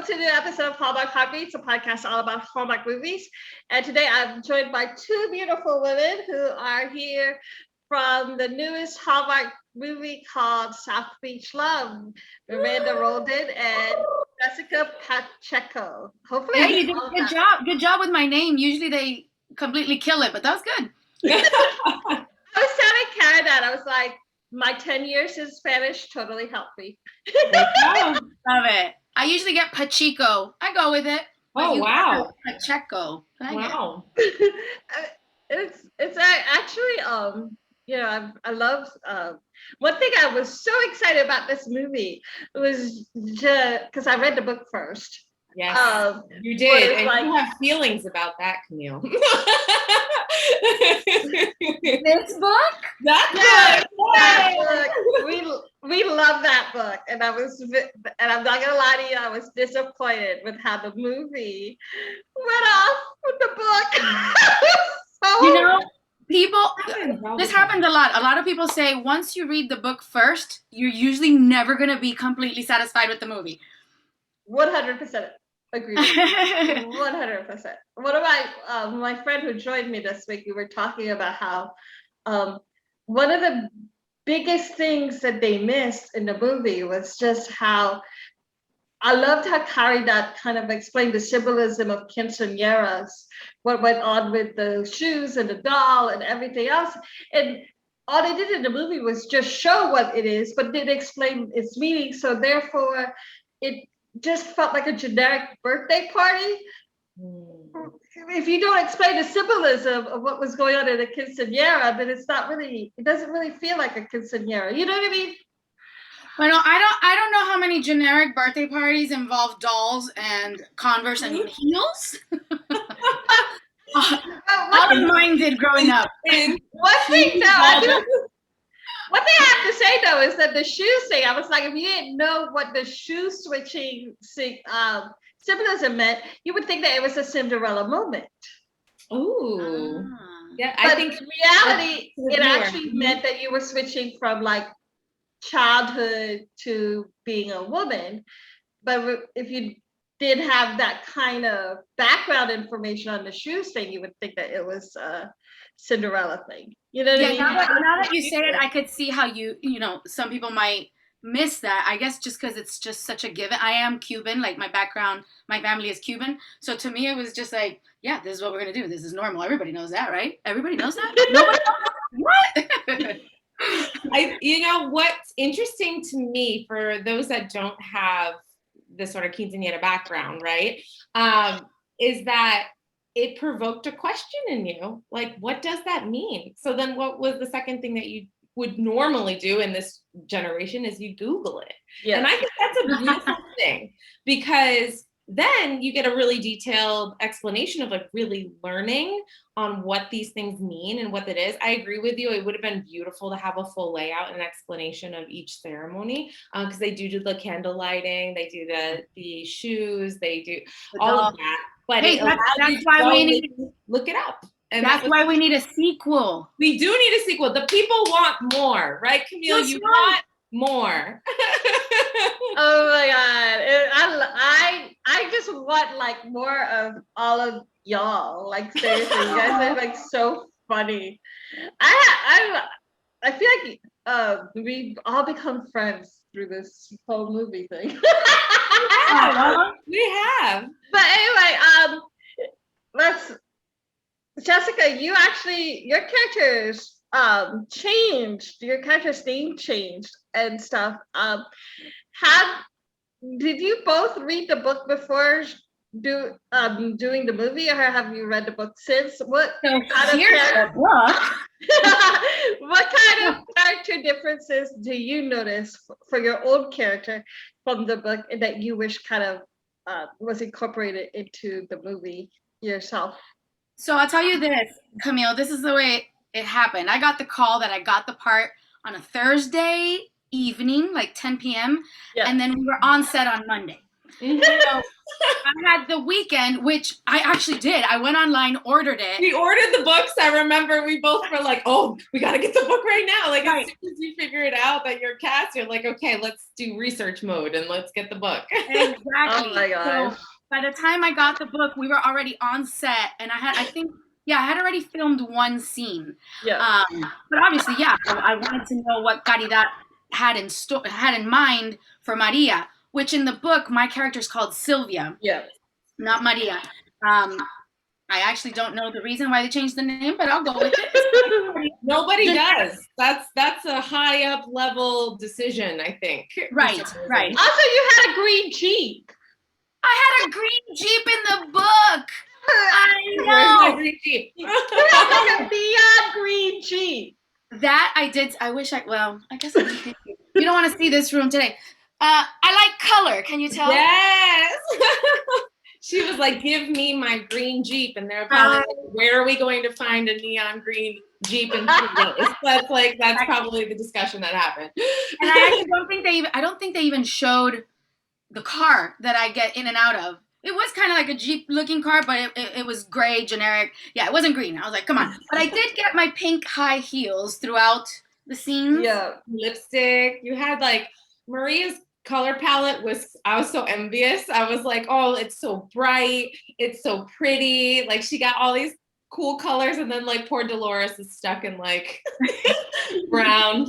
to the episode of Hallmark Heartbeats, a podcast all about Hallmark movies. And today I'm joined by two beautiful women who are here from the newest Hallmark movie called South Beach Love, Miranda Roldan and Jessica Pacheco. Hopefully, hey, you did a good job. Good job with my name. Usually they completely kill it, but that was good. I was telling Karen that I was like, my 10 years in Spanish totally helped me. Love it. I usually get Pacheco. I go with it. Oh, wow. Pacheco. Wow. It's actually I love one thing I was so excited about this movie was because I read the book first. Yes, you did, and you have feelings about that, Camille. This book? That book. We love that book, and I'm not gonna lie to you, I was disappointed with how the movie went off with the book. This happens a lot. A lot of people say once you read the book first, you're usually never gonna be completely satisfied with the movie. 100%. Agree. 100%. One of my friend who joined me this week, we were talking about how one of the biggest things that they missed in the movie was just how I loved how Carrie that kind of explained the symbolism of quinceañeras, what went on with the shoes and the doll and everything else. And all they did in the movie was just show what it is, but didn't explain its meaning. So therefore, it just felt like a generic birthday party. If you don't explain the symbolism of what was going on in a quinceañera, then it doesn't really feel like a quinceañera. You know what I mean? Well, no, I don't know how many generic birthday parties involve dolls and Converse and heels. All of mine did growing up. One thing I have to say though is that the shoe thing, I was like, if you didn't know what the shoe switching symbolism meant, you would think that it was a Cinderella moment. Ooh. Yeah, but I think in reality, it actually meant that you were switching from like childhood to being a woman. But if you did have that kind of background information on the shoes thing, you would think that it was a Cinderella thing. You know what I mean? Now that you say it, I could see how some people might miss that. I guess just because it's just such a given. I am Cuban, like my background, my family is Cuban. So to me, it was just like, yeah, this is what we're going to do. This is normal. Everybody knows that, right? Everybody knows that? Nobody knows that? What? What's interesting to me for those that don't have this sort of quinceañera background, right, is that it provoked a question in you, like, what does that mean? So then what was the second thing that you would normally do in this generation is you Google it. Yes. And I think that's a beautiful thing, because then you get a really detailed explanation of like really learning on what these things mean and what it is. I agree with you. It would have been beautiful to have a full layout and explanation of each ceremony, because they do the candle lighting, they do the shoes, they do all of that. But hey, that's why we need to look it up. And that's why we need a sequel. We do need a sequel. The people want more, right, Camille? You want more. Oh my God. I just want like more of all of y'all. Like seriously, you guys are like so funny. I feel like we've all become friends through this whole movie thing. We have. But anyway, Jessica, your characters changed. Your character's name changed and stuff. Did you both read the book before doing the movie, or have you read the book since? What kind of character differences do you notice for your old character from the book that you wish kind of was incorporated into the movie yourself? So I'll tell you this, Camille, this is the way it happened. I got the call that I got the part on a Thursday evening, like 10 p.m. Yeah. And then we were on set on Monday. Mhm. So I had the weekend, which I actually did. I went online, ordered it. We ordered the books. I remember we both were like, "Oh, we got to get the book right now!" Like Right. as soon as you figure it out that you're cast, you're like, "Okay, let's do research mode and let's get the book." Exactly. Oh my gosh. So by the time I got the book, we were already on set, and I had already filmed one scene. Yeah. But obviously, yeah, I wanted to know what Caridad had in mind for Maria, which in the book my character is called Sylvia, Yeah. not Maria. I actually don't know the reason why they changed the name, but I'll go with it. Nobody does. That's a high up level decision, I think. Right. Also, you had a green Jeep. I had a green Jeep in the book. I Where's my know. green Jeep? You had like a neon green Jeep. That I did. I wish I guess I did. You don't want to see this room today. I like color. Can you tell? Yes. She was like, "Give me my green Jeep," and they're probably like, "Where are we going to find a neon green Jeep in 2 days?" That's probably the discussion that happened. And I actually don't think they even showed the car that I get in and out of. It was kind of like a Jeep looking car, but it was gray, generic. Yeah, it wasn't green. I was like, come on. But I did get my pink high heels throughout the scenes. Yeah. Lipstick. You had like Maria's color palette I was so envious. I was like, "Oh, it's so bright. It's so pretty." Like she got all these cool colors, and then like poor Dolores is stuck in like brown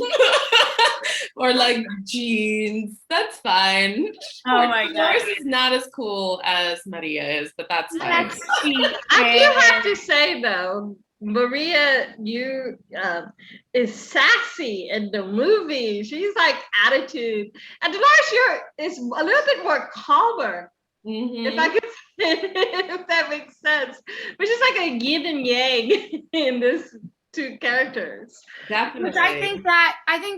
or like jeans. That's fine. Oh my Dolores god. is not as cool as Maria is, but that's fine. Let's see. I do have to say though, Maria, you is sassy in the movie. She's like attitude, and Dolores, is a little bit more calmer. Mhm. If I could, if that makes sense, which is like a yin and yang in this two characters. Definitely. Which I think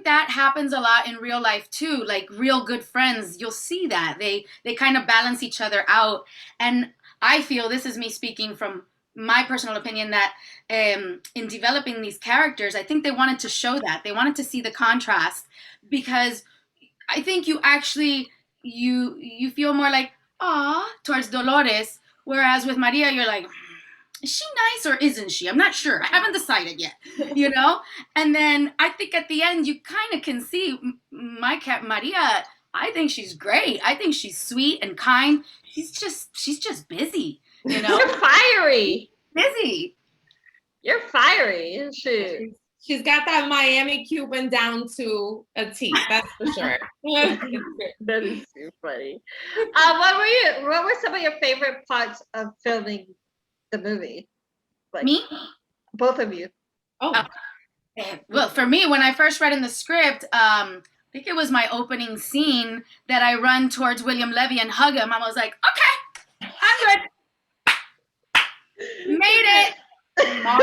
that happens a lot in real life too. Like real good friends, you'll see that they kind of balance each other out. And I feel, this is me speaking from my personal opinion, that in developing these characters, I think they wanted to show that. They wanted to see the contrast, because I think you actually you feel more like aw towards Dolores, whereas with Maria you're like, is she nice or isn't she? I'm not sure. I haven't decided yet, you know? And then I think at the end you kind of can see my cat Maria. I think she's great. I think she's sweet and kind. She's just busy, you know? You're fiery. Busy. You're fiery, isn't she? She's got that Miami Cuban down to a T, that's for sure. That is too funny. What were some of your favorite parts of filming the movie? Like, Me? both of you. Oh, Well, for me, when I first read in the script, I think it was my opening scene that I run towards William Levy and hug him. I was like, okay, I'm good. Made it. Mom,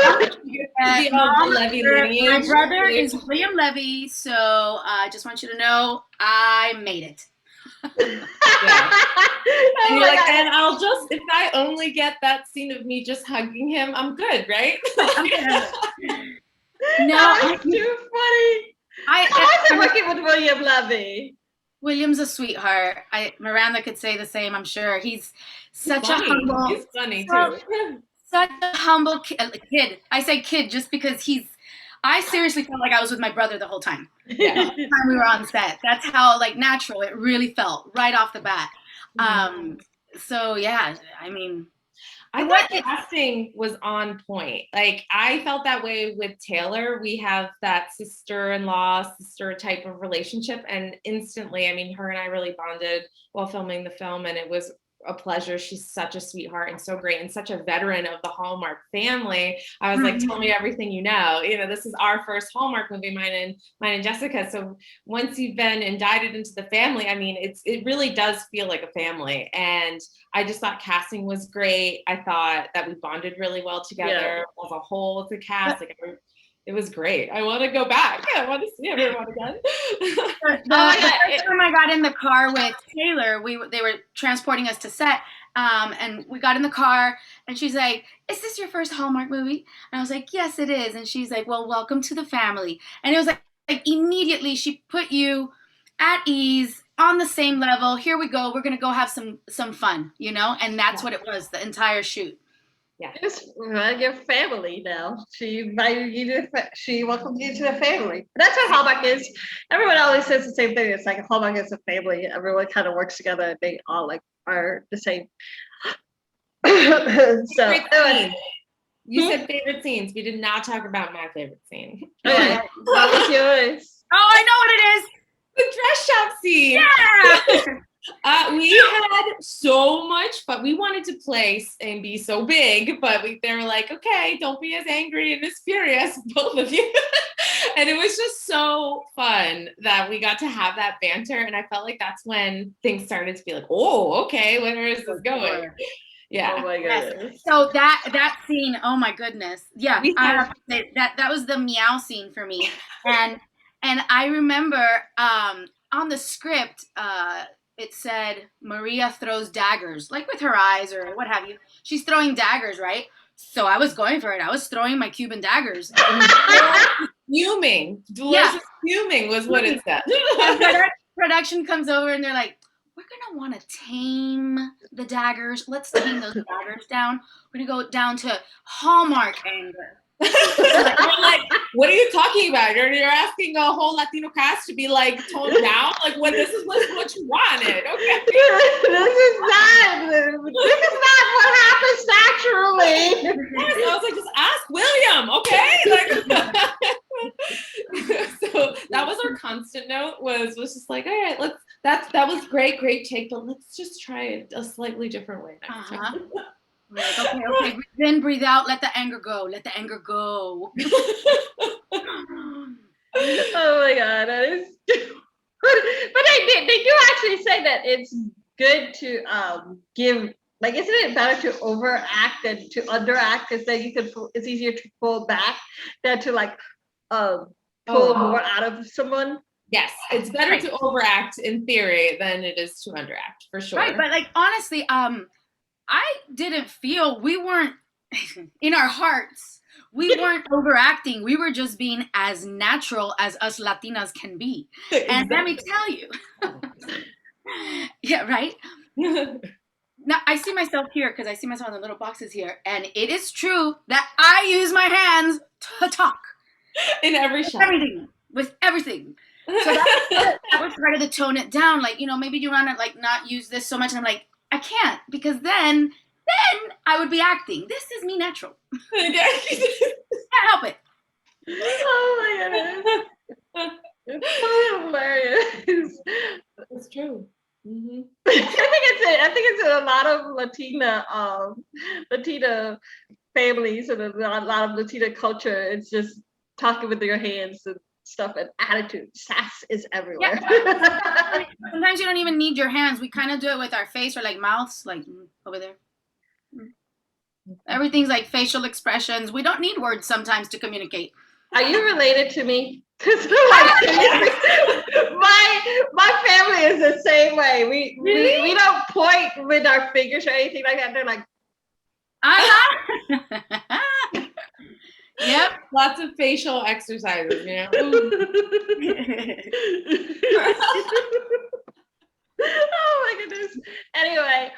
Mom, Levy my brother is William Levy, so I just want you to know I made it. Yeah. Oh And you're my like, God. and I'll just, if I only get that scene of me just hugging him, I'm good, right? No, That was too funny. How was it working with William Levy? William's a sweetheart. Miranda could say the same, I'm sure. He's such a humble. He's funny too. Such a humble kid. I say kid just because I seriously felt like I was with my brother the whole time. Yeah. The whole time we were on set. That's how like natural it really felt right off the bat. So yeah, I mean, I thought casting was on point. Like I felt that way with Taylor. We have that sister-in-law, sister type of relationship, and instantly, I mean, her and I really bonded while filming the film, and it was a pleasure. She's such a sweetheart and so great and such a veteran of the Hallmark family. I was like, tell me everything you know. You know, this is our first Hallmark movie, mine and Jessica. So once you've been indicted into the family, I mean, it really does feel like a family. And I just thought casting was great. I thought that we bonded really well together as a whole, as a cast. Like it was great. I want to go back. I want to see everyone again. The first time I got in the car with Taylor, they were transporting us to set, and we got in the car, and she's like, "Is this your first Hallmark movie?" And I was like, "Yes, it is." And she's like, "Well, welcome to the family." And it was like immediately she put you at ease. on the same level. Here we go. We're gonna go have some fun, you know, and that's what it was the entire shoot. Yeah. It's your family now. She invited you to, she welcomed you to the family. That's what Hallmark is. Everyone always says the same thing. It's like Hallmark is a family. Everyone kind of works together. And they all like are the same. So Scene. You said favorite scenes. We did not talk about my favorite scene. Okay, what was yours? Oh, I know what it is. The dress shop scene. Yeah. We had so much fun. We wanted to place and be so big, but they were like, okay, don't be as angry and as furious, both of you. And it was just so fun that we got to have that banter. And I felt like that's when things started to be like, oh, okay, where is this going? Yeah. Oh my goodness. So that scene, oh my goodness. Yeah, I have to say that was the meow scene for me. And I remember on the script, it said Maria throws daggers, like with her eyes or what have you. She's throwing daggers, right? So I was going for it. I was throwing my Cuban daggers. Fuming. Dolores is fuming was what it said. Production comes over and they're like, we're going to want to tame the daggers. Let's tame those daggers down. We're going to go down to Hallmark anger. We're like, what are you talking about? You're asking a whole Latino cast to be like toned down? Like, when this is what you wanted, okay? This is not what happens naturally. I was like, just ask William, okay? Like, so that was our constant note. Was just like, all right, that was great take, but let's just try it a slightly different way next time. Like, okay, breathe in, breathe out, let the anger go. Oh my god, that is but they do actually say that it's good to give, like, isn't it better to overact than to underact, because then it's easier to pull back than to like pull more out of someone. Yes, it's better to overact in theory than it is to underact, for sure. Right, but like honestly, I didn't feel, we weren't in our hearts, we weren't overacting. We were just being as natural as us Latinas can be. Exactly. And let me tell you. Yeah, right? Now, I see myself here because I see myself in the little boxes here. And it is true that I use my hands to talk. In every shot. With everything. So that was part of the tone it down. Like, you know, maybe you want to like not use this so much. And I'm like, I can't, because then I would be acting. This is me natural. Can't help it. Oh my goodness. It's so hilarious. It's true. Mm-hmm. I think it's a lot of Latina families and a lot of Latina culture. It's just talking with your hands and stuff, and attitude. Sass is everywhere. Yeah. Sometimes you don't even need your hands. We kind of do it with our face or like mouths, like over there. Everything's like facial expressions. We don't need words sometimes to communicate. Are you related to me? Because my family is the same way. We don't point with our fingers or anything like that. They're like, yep. Lots of facial exercises, you know. Oh my goodness. Anyway,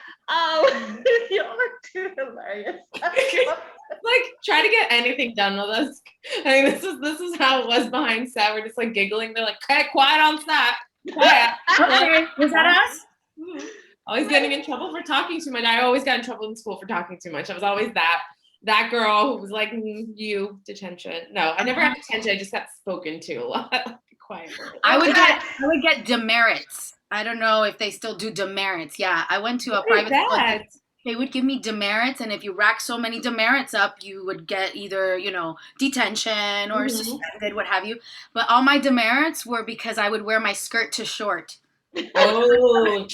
y'all are too hilarious. Like, try to get anything done with us. I mean, this is how it was behind set. We're just like giggling. They're like, okay, quiet on set. Quiet. Okay, was that us? Always getting in trouble for talking too much. I always got in trouble in school for talking too much. I was always that girl who was like, you, detention. No, I never got detention. I just got spoken to a lot. Quiet. I would get demerits. I don't know if they still do demerits. Yeah, I went to a private school. They would give me demerits, and if you rack so many demerits up, you would get either, you know, detention or suspended, what have you. But all my demerits were because I would wear my skirt too short. Oh,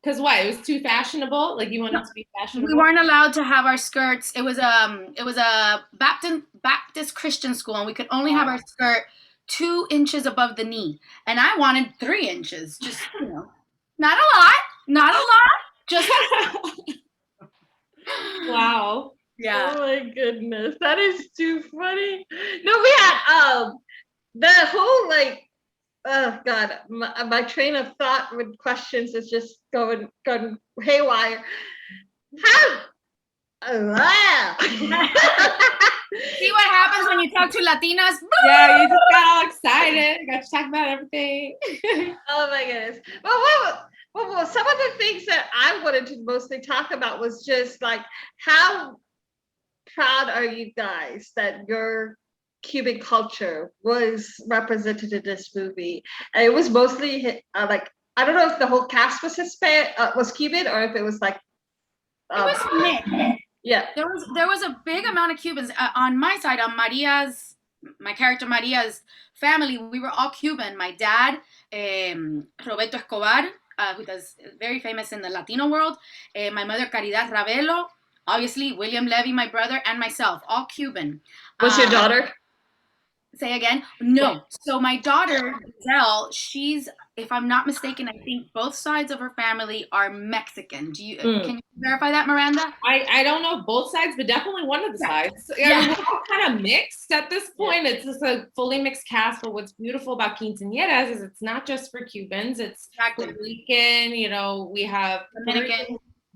because what? It was too fashionable. Like, you wanted to be fashionable. We weren't allowed to have our skirts. It was a Baptist Christian school, and we could only have our skirt 2 inches above the knee, and I wanted 3 inches. Just, you know, not a lot, just. Wow. Yeah. Oh my goodness, that is too funny. No, we had the whole like Oh God, my train of thought with questions is just going haywire. How? Wow. See what happens when you talk to Latinas? Yeah, you just got all excited. Got to talk about everything. Oh my goodness. Well, some of the things that I wanted to mostly talk about was just like how proud are you guys that your Cuban culture was represented in this movie? And it was mostly like I don't know if the whole cast was Hispanic, was Cuban, or if it was like It was mixed. yeah. There was a big amount of Cubans on my side. On my character Maria's family, we were all Cuban. My dad, Roberto Escobar, who is very famous in the Latino world. My mother, Caridad Ravelo. Obviously, William Levy, my brother, and myself, all Cuban. Was your daughter? Say again? No. So my daughter, Giselle, she's, if I'm not mistaken, I think both sides of her family are Mexican. Can you verify that, Miranda? I don't know both sides, but definitely one of the sides. Yeah. We're all kind of mixed at this point. It's just a fully mixed cast. But what's beautiful about quinceañeras is it's not just for Cubans. It's Puerto Rican. We have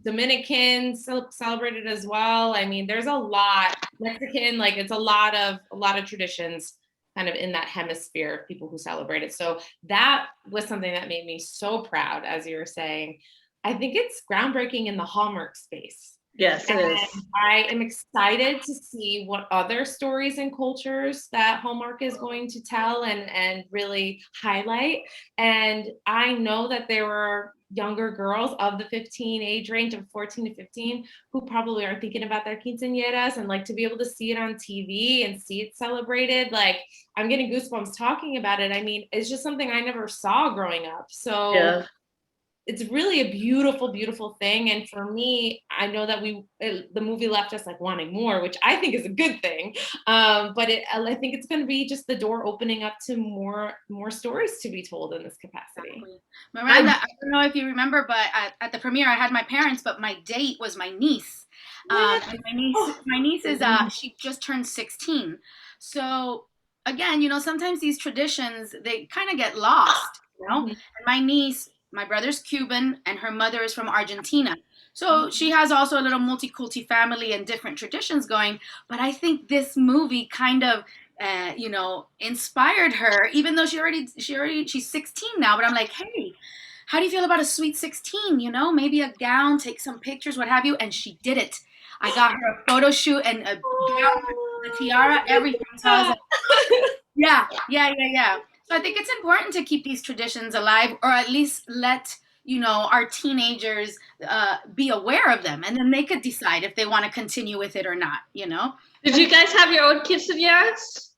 Dominicans celebrated as well. I mean, there's a lot. Mexican, like it's a lot of traditions kind of in that hemisphere of people who celebrate it. So that was something that made me so proud, as you were saying. I think it's groundbreaking in the Hallmark space. Yes, it is. I am excited to see what other stories and cultures that Hallmark is going to tell and really highlight. And I know that there were younger girls of the 15 age range of 14 to 15 who probably are thinking about their quinceañeras, and like to be able to see it on TV and see it celebrated. Like I'm getting goosebumps talking about it. I mean, it's just something I never saw growing up. So yeah. It's really a beautiful, beautiful thing. And for me, I know that the movie left us like wanting more, which I think is a good thing. But I think it's going to be just the door opening up to more stories to be told in this capacity. Exactly. Miranda, I don't know if you remember, but at the premiere, I had my parents, but my date was my niece. And my niece is she just turned 16. So again, sometimes these traditions, they kind of get lost, And my niece, my brother's Cuban and her mother is from Argentina. So she has also a little multi-culti family and different traditions going. But I think this movie kind of, inspired her, even though she's 16 now. But I'm like, hey, how do you feel about a sweet 16? Maybe a gown, take some pictures, what have you. And she did it. I got her a photo shoot and a gown, a tiara, everything. So I was like, yeah. So I think it's important to keep these traditions alive, or at least let our teenagers be aware of them, and then they could decide if they want to continue with it or not. Did you guys have your own quinceañeras?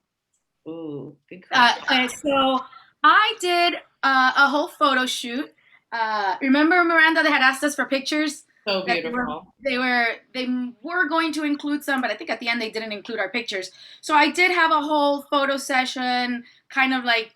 Ooh, good question. So I did a whole photo shoot. Remember, Miranda, they had asked us for pictures. So beautiful. They were going to include some, but I think at the end they didn't include our pictures. So I did have a whole photo session, kind of like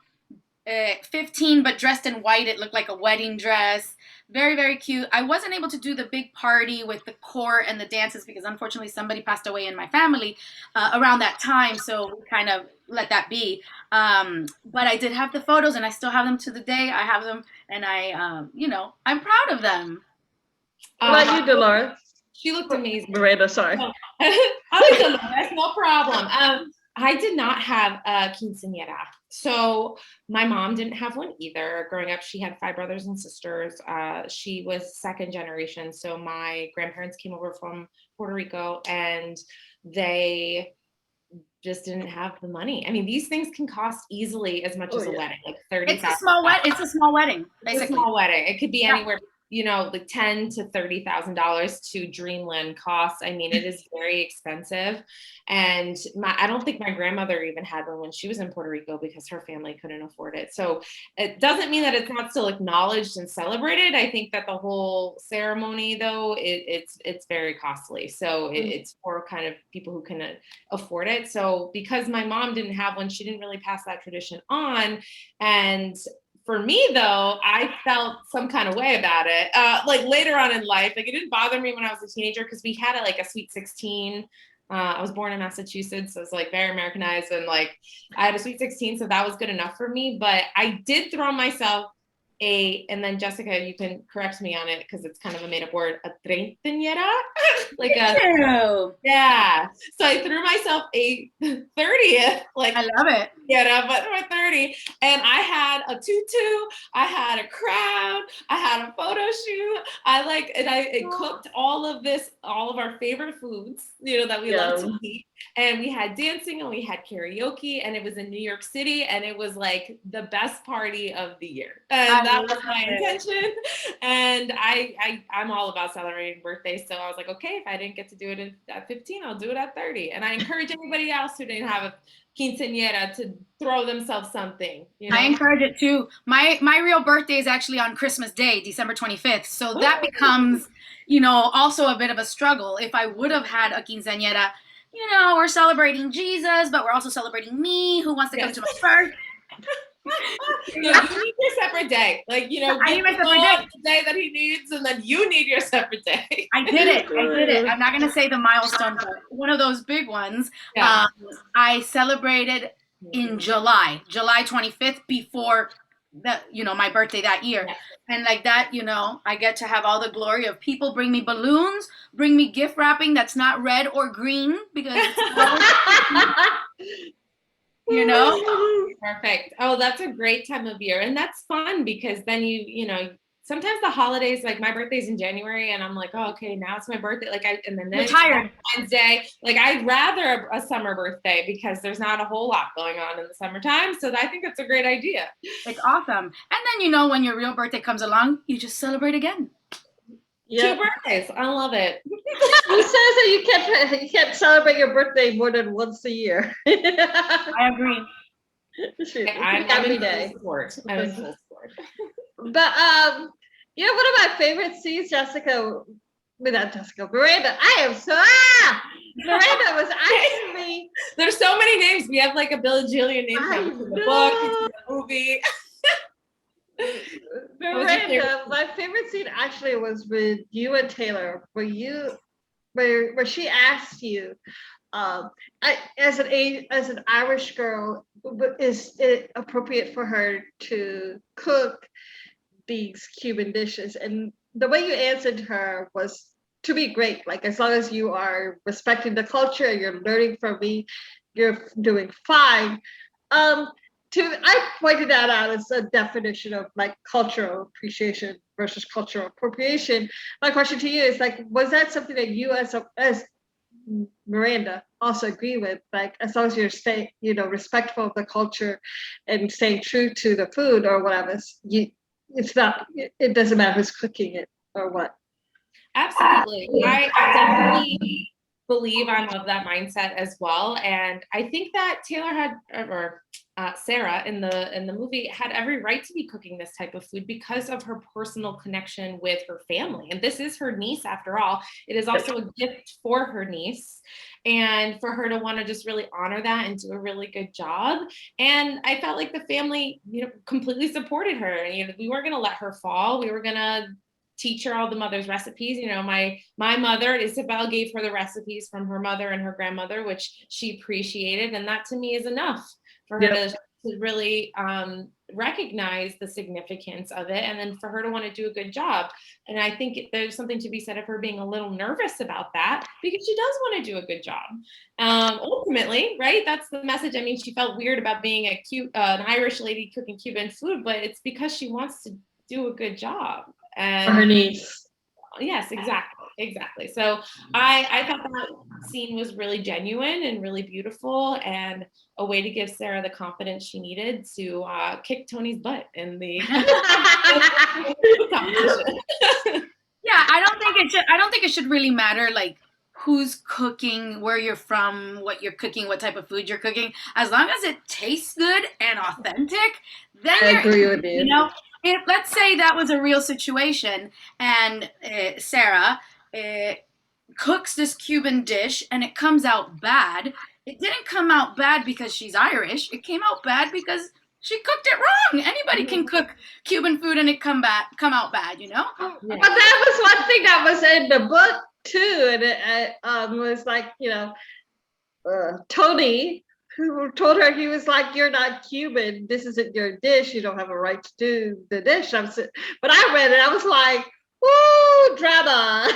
15, but dressed in white. It looked like a wedding dress. Very, very cute. I wasn't able to do the big party with the court and the dances because unfortunately somebody passed away in my family around that time. So we kind of let that be. But I did have the photos and I still have them to the day. I have them and I'm proud of them. What about you, Dolores? She looked amazing. Miranda, sorry. Hi, Dolores, no problem. I did not have a quinceañera. So my mom didn't have one either. Growing up, she had 5 brothers and sisters. She was second generation. So my grandparents came over from Puerto Rico and they just didn't have the money. I mean, these things can cost easily as much as a wedding, like $30,000. It's a small wedding, basically. It's a small wedding. It could be anywhere, like $10,000 to $30,000 to dreamland costs. I mean, it is very expensive. And I don't think my grandmother even had one when she was in Puerto Rico because her family couldn't afford it. So it doesn't mean that it's not still acknowledged and celebrated. I think that the whole ceremony, though, it's very costly. So it's for kind of people who can afford it. So because my mom didn't have one, she didn't really pass that tradition on. And for me, though, I felt some kind of way about it. Like later on in life, like it didn't bother me when I was a teenager because we had a sweet 16 I was born in Massachusetts, so it's like very Americanized, and like I had a sweet 16, so that was good enough for me. But I did throw myself and then Jessica, you can correct me on it because it's kind of a made up word, a treintañera, like yeah. So I threw myself a 30th, like I love it. Yeah, but my 30, and I had a tutu, I had a crown, I had a photo shoot. I cooked all of our favorite foods, that we love to eat. And we had dancing and we had karaoke, and it was in New York City, and it was like the best party of the year. And that was my intention. And I'm all about celebrating birthdays. So I was like, okay, if I didn't get to do it at 15, I'll do it at 30. And I encourage anybody else who didn't have a quinceañera to throw themselves something. I encourage it too. My real birthday is actually on Christmas Day, December 25th. So that becomes, also a bit of a struggle. If I would have had a quinceañera, we're celebrating Jesus, but we're also celebrating me, who wants to come to my birthday. You need your separate day. Like, I need my separate day that he needs, and then you need your separate day. I did it. I'm not going to say the milestone, but one of those big ones. Yeah. I celebrated in July 25th before my birthday that year. Yeah. And like that, I get to have all the glory of people bring me balloons, bring me gift wrapping that's not red or green because Perfect. Oh, that's a great time of year. And that's fun because then sometimes the holidays, like my birthday's in January and I'm like, oh, okay, now it's my birthday. And then it's Wednesday. Like I'd rather a summer birthday because there's not a whole lot going on in the summertime. So I think that's a great idea. It's awesome. And then, when your real birthday comes along, you just celebrate again. Yep. 2 birthdays. I love it. Who says that you can't celebrate your birthday more than once a year? I agree. I'm every day. I'm in full support. But one of my favorite scenes, Miranda. Miranda was asking me. There's so many names. We have like a bajillion names in the book, in the movie. Miranda, my favorite scene actually was with you and Taylor, where she asked you, as an Irish girl, is it appropriate for her to cook these Cuban dishes? And the way you answered her was, to be great. Like, as long as you are respecting the culture, you're learning from me, you're doing fine. I pointed that out as a definition of like cultural appreciation versus cultural appropriation. My question to you is like, was that something that you as Miranda also agree with? Like, as long as you're staying, respectful of the culture and staying true to the food or whatever, it doesn't matter who's cooking it or what. Absolutely. I definitely believe I'm of that mindset as well. And I think that Taylor Sarah in the movie had every right to be cooking this type of food because of her personal connection with her family. And this is her niece after all. It is also a gift for her niece. And for her to want to just really honor that and do a really good job. And I felt like the family, completely supported her. We weren't going to let her fall. We were going to teach her all the mother's recipes. My mother, Isabel, gave her the recipes from her mother and her grandmother, which she appreciated. And that to me is enough for her to really recognize the significance of it. And then for her to want to do a good job. And I think there's something to be said of her being a little nervous about that because she does want to do a good job. Ultimately, right? That's the message. I mean, she felt weird about being an Irish lady cooking Cuban food, but it's because she wants to do a good job. And for her niece. Yes, exactly. So I thought that scene was really genuine and really beautiful and a way to give Sarah the confidence she needed to kick Tony's butt in the competition. Yeah, I don't think it should really matter like who's cooking, where you're from, what you're cooking, what type of food you're cooking. As long as it tastes good and authentic, then I agree with you. If let's say that was a real situation and Sarah cooks this Cuban dish and it comes out bad, it didn't come out bad because she's Irish. It came out bad because she cooked it wrong. Anybody can cook Cuban food and it come out bad, But that was one thing that was in the book too, and it was like Tony, who told her, he was like, "You're not Cuban. This isn't your dish. You don't have a right to do the dish." But I read it. I was like, "Woo, drama!"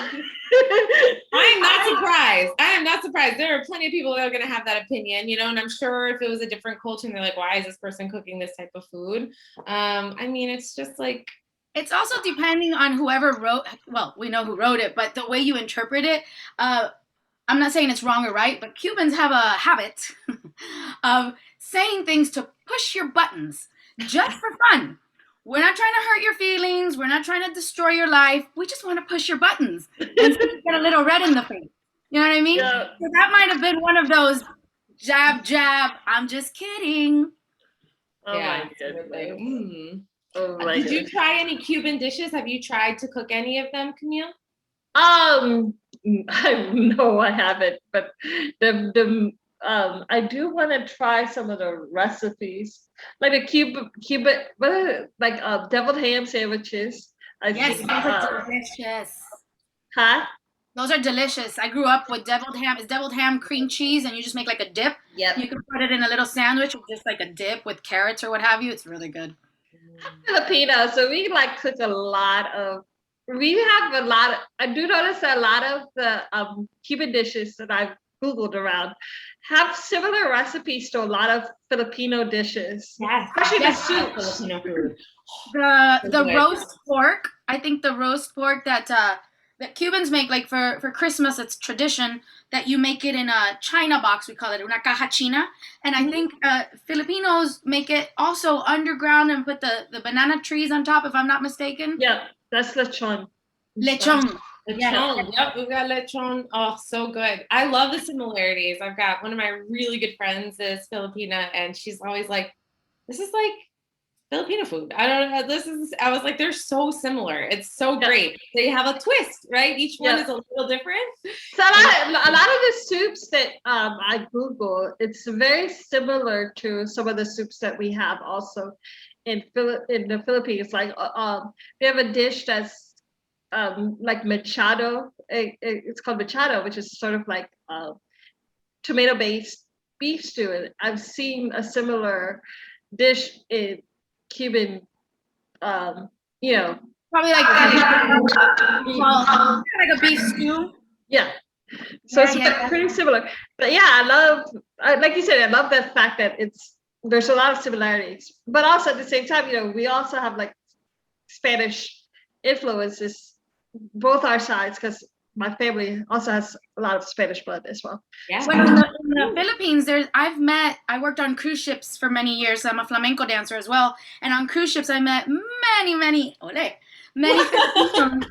I am not surprised. I am not surprised. There are plenty of people that are going to have that opinion, and I'm sure if it was a different culture and they're like, why is this person cooking this type of food? I mean, it's just like. It's also depending on whoever wrote, well, we know who wrote it, but the way you interpret it, I'm not saying it's wrong or right, but Cubans have a habit of saying things to push your buttons just for fun. We're not trying to hurt your feelings. We're not trying to destroy your life. We just want to push your buttons and get a little red in the face. You know what I mean? Yeah. So that might have been one of those jab, jab, I'm just kidding. Oh Yeah, my goodness. Oh my Did you try any Cuban dishes? Have you tried to cook any of them, Camille? No, I haven't, but I do want to try some of the recipes, like the Cuban, deviled ham sandwiches. Yes, those are delicious. Huh? Those are delicious. I grew up with deviled ham. It's deviled ham, cream cheese, and you just make like a dip. Yep. You can put it in a little sandwich with just like a dip with carrots or what have you. It's really good. Filipino, so we like cook a lot of. We have a lot of. I do notice that a lot of the Cuban dishes that I've Googled around have similar recipes to a lot of Filipino dishes. Yes, especially the soups. Filipino food. The roast pork. I think the roast pork that Cubans make, like for Christmas, it's tradition that you make it in a china box. We call it una caja china. And I think Filipinos make it also underground and put the banana trees on top, if I'm not mistaken. Yeah, that's lechon. Lechon. Lechon. Yep, we've got lechon. Oh, so good. I love the similarities. I've got one of my really good friends is Filipina, and she's always like, this is like Filipino food. I don't know. I was like, they're so similar. It's so great. They have a twist, right? Each one is a little different. So a lot of the soups that I Google, it's very similar to some of the soups that we have also in the Philippines. Like we have a dish that's like machado. It's called machado, which is sort of like tomato-based beef stew. And I've seen a similar dish in Cuban, probably like like a beef stew. Yeah, so it's pretty similar. But yeah, I love, like you said, I love the fact that there's a lot of similarities. But also at the same time, we also have like Spanish influences, both our sides, because my family also has a lot of Spanish blood as well. Yeah. When in the Philippines, I worked on cruise ships for many years. I'm a flamenco dancer as well. And on cruise ships, I met many Filipinos.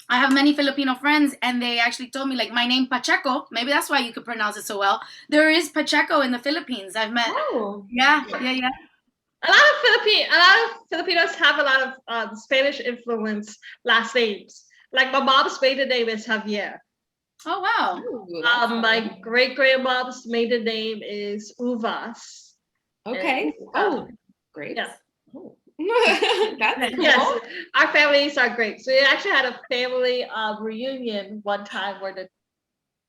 I have many Filipino friends, and they actually told me, like, my name Pacheco. Maybe that's why you could pronounce it so well. There is Pacheco in the Philippines. I've met. Oh. Yeah. A lot of Filipinos have a lot of Spanish influence last names. Like my mom's maiden name is Javier. Oh wow! My great grandmom's maiden name is Uvas. Okay. Great. Yeah. Oh. That's cool. Yes, our families are great. So we actually had a family reunion one time where the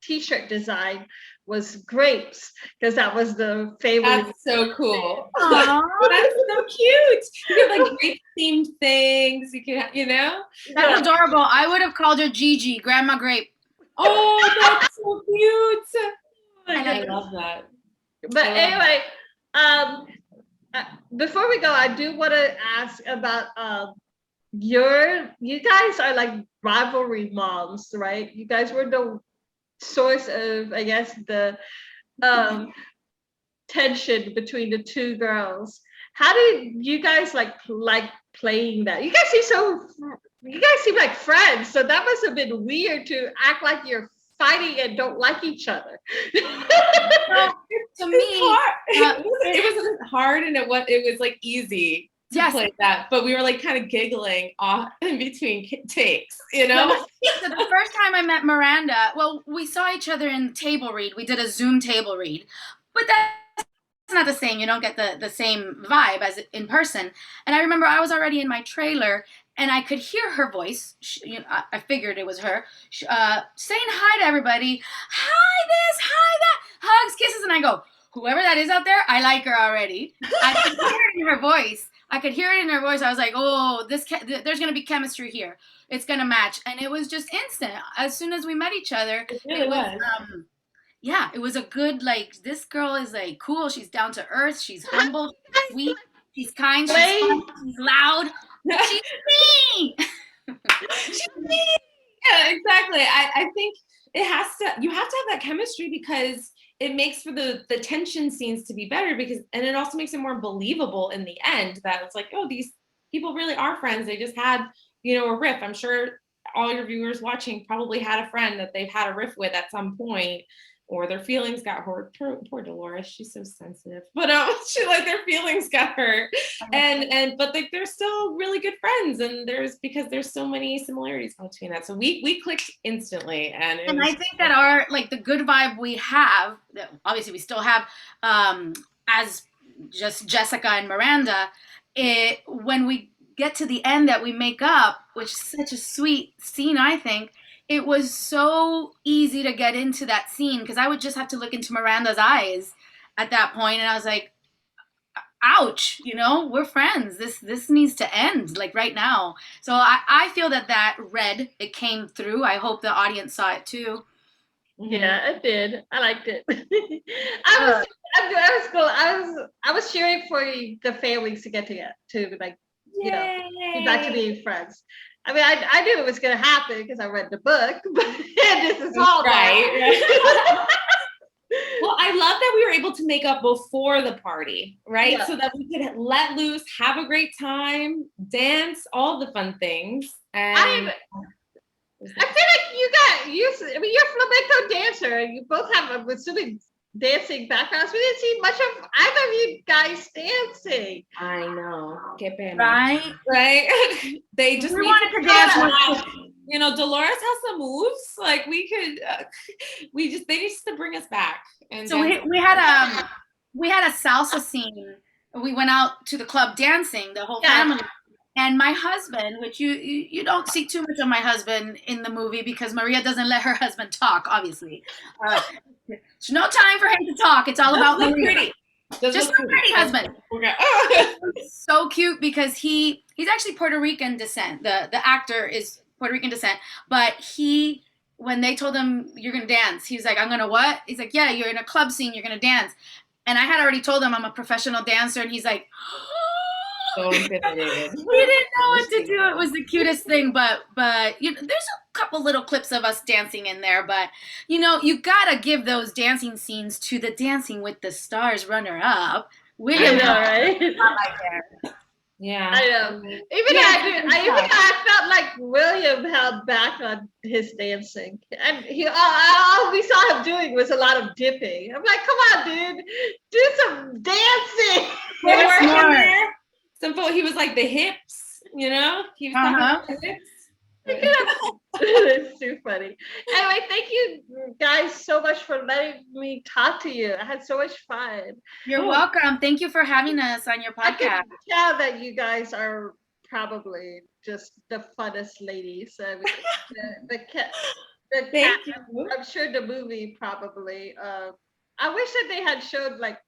T-shirt design was grapes, because that was the favorite. That's so cool. That's so cute. You have like grape themed things. You can, That's adorable. I would have called her Gigi, Grandma Grape. Oh, that's so cute. I love that. But anyway, before we go, I do want to ask about you guys are like rivalry moms, right? You guys were the source of, I guess, the tension between the two girls. How do you guys like playing that? You guys seem like friends, so that must have been weird to act like you're fighting and don't like each other. Well, to me, it wasn't hard, and it was like easy to play that, but we were like kind of giggling off in between takes, So the first time I met Miranda, well, we saw each other in table read. We did a Zoom table read, but that's not the same. You don't get the same vibe as in person. And I remember I was already in my trailer, and I could hear her voice. I figured it was her saying hi to everybody. Hi this, hi that. hugs, kisses, and I go, whoever that is out there, I like her already. I could hear it in her voice. I was like, oh, there's gonna be chemistry here. It's gonna match, and it was just instant. As soon as we met each other, It really was. Yeah, it was a good, like, this girl is like cool. She's down to earth. She's humble. She's sweet. She's kind. She's fun. She's loud. She's me. Yeah, exactly. I think you have to have that chemistry because it makes for the tension scenes to be better and it also makes it more believable in the end that it's like, oh, these people really are friends. They just had, a riff. I'm sure all your viewers watching probably had a friend that they've had a riff with at some point, or their feelings got hurt. Poor Dolores, she's so sensitive. But their feelings got hurt, but they're still really good friends, and because there's so many similarities between that. So we clicked instantly, and I think that the good vibe we have, that obviously we still have, as just Jessica and Miranda, when we get to the end that we make up, which is such a sweet scene, I think. It was so easy to get into that scene because I would just have to look into Miranda's eyes at that point, and I was like, ouch, we're friends. This needs to end, like, right now. So I feel that it came through. I hope the audience saw it too. Yeah, it did. I liked it. I was cool. I was cheering for the families to get to like, be back to being friends. I mean, I knew it was going to happen because I read the book, but this is all right. Well, I love that we were able to make up before the party, right? Yeah. So that we could let loose, have a great time, dance, all the fun things. And I feel like you're a flamenco dancer, and you both have, I'm assuming, dancing backgrounds. We didn't see much of either of you guys dancing. I know. Qué pena. Right? They just wanted to dance. Dolores has some moves. Like we could, they used to bring us back. And so we had a salsa scene. We went out to the club dancing, the whole family. And my husband, which you don't see too much of my husband in the movie because Maria doesn't let her husband talk, obviously. There's no time for him to talk. It's all about Maria. Pretty. Just a pretty husband. Okay. So cute because he's actually Puerto Rican descent. The actor is Puerto Rican descent, but when they told him you're gonna dance, he was like, I'm gonna what? He's like, yeah, you're in a club scene, you're gonna dance. And I had already told him I'm a professional dancer, and he's like, so intimidated. He didn't know what to do. It was the cutest thing, but there's a couple little clips of us dancing in there, but you gotta give those dancing scenes to the Dancing with the Stars runner-up, William. I know, right? Yeah, I know. I felt like William held back on his dancing, and all we saw him doing was a lot of dipping. I'm like, come on, dude, do some dancing. He was like the hips, he was talking about the hips. It's too funny. Anyway, thank you guys so much for letting me talk to you. I had so much fun. You're welcome. Thank you for having us on your podcast. I can tell that you guys are probably just the funnest ladies. I mean, Thank you. I'm sure the movie probably. I wish that they had showed like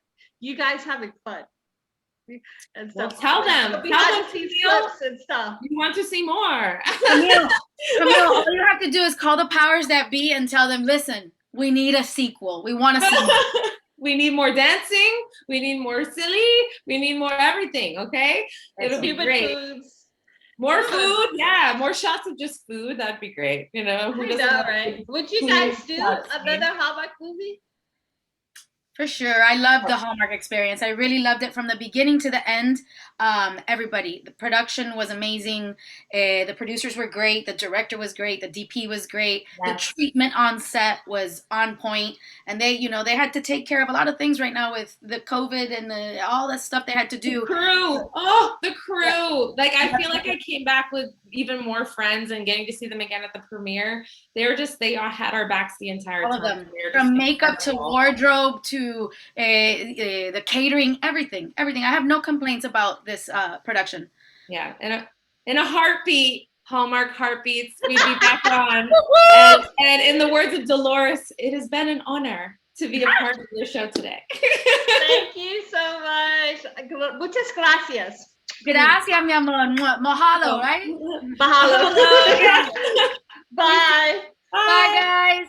you guys having fun. And stuff. Well, tell them clips and stuff. You want to see more. Camille, all you have to do is call the powers that be and tell them, listen, we need a sequel. We want to see more. We need more dancing. We need more silly. We need more everything, okay? It'll be great. Foods. More food, yeah. More shots of just food. That'd be great. I know, right? Would you guys do another Hallmark movie? For sure. I loved the Hallmark experience. I really loved it from the beginning to the end. Everybody, the production was amazing. The producers were great. The director was great. The DP was great. Yes. The treatment on set was on point. And they had to take care of a lot of things right now with the COVID and all that stuff they had to do. The crew. Oh, the crew. Like, I feel like I came back with even more friends and getting to see them again at the premiere. They all had our backs the entire time. All of them. From makeup to wardrobe to the catering, everything. I have no complaints about this production. Yeah, in a heartbeat, Hallmark heartbeats, we'd be back on. And in the words of Dolores, it has been an honor. to be a part of your show today. Thank you so much. Muchas gracias. Gracias, mi amor. Mahalo, right? Mahalo. Hello. Bye. Bye, guys.